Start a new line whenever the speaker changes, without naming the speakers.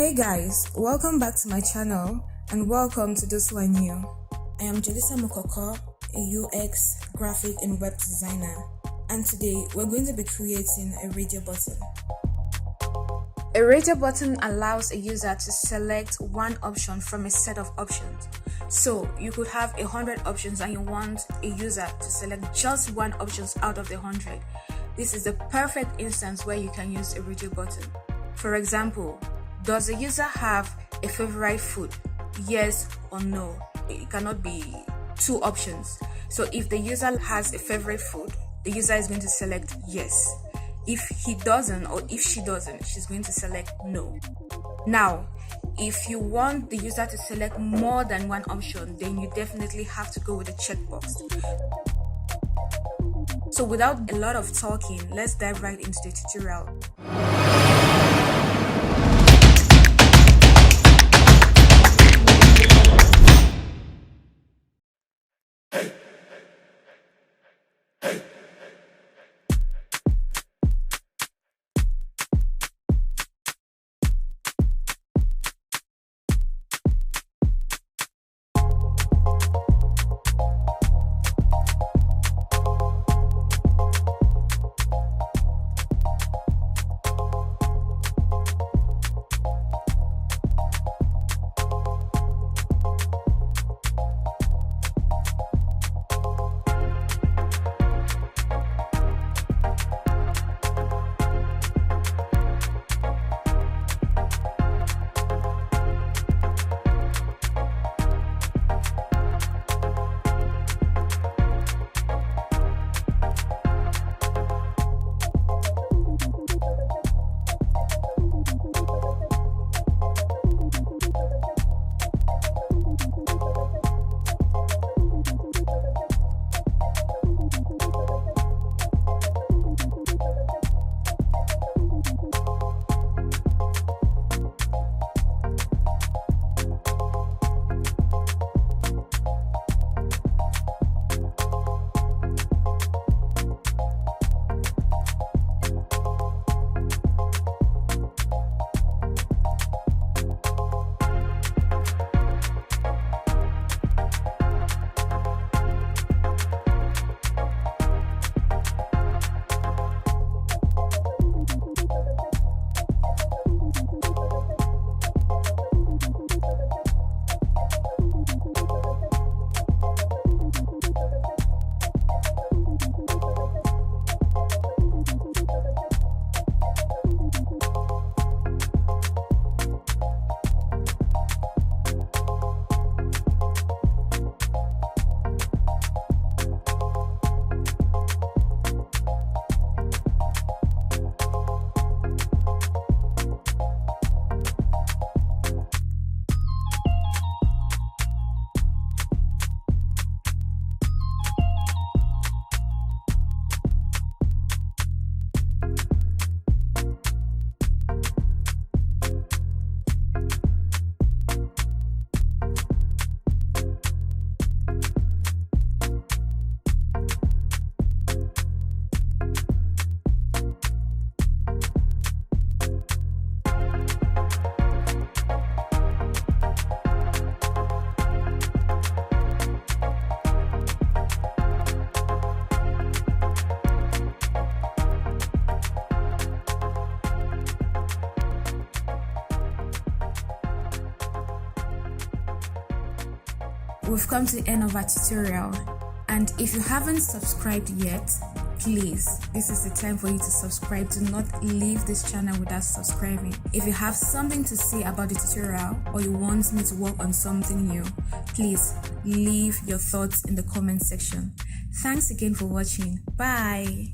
Hey guys, welcome back to my channel and welcome to those who are new. I am Jelisa Mokoko, a UX, graphic and web designer, and today we're going to be creating a radio button. A radio button allows a user to select one option from a set of options. So you could have 100 options and you want a user to select just one option out of the 100. This is the perfect instance where you can use a radio button. For example, does the user have a favorite food? Yes or no. It cannot be two options. So if the user has a favorite food, the user is going to select yes. If he doesn't or if she doesn't, she's going to select no. Now, if you want the user to select more than one option, then you definitely have to go with a checkbox. So without a lot of talking, let's dive right into the tutorial. We've come to the end of our tutorial, and if you haven't subscribed yet, please, this is the time for you to subscribe. Do not leave this channel without subscribing. If you have something to say about the tutorial or you want me to work on something new, please leave your thoughts in the comment section. Thanks again for watching. Bye.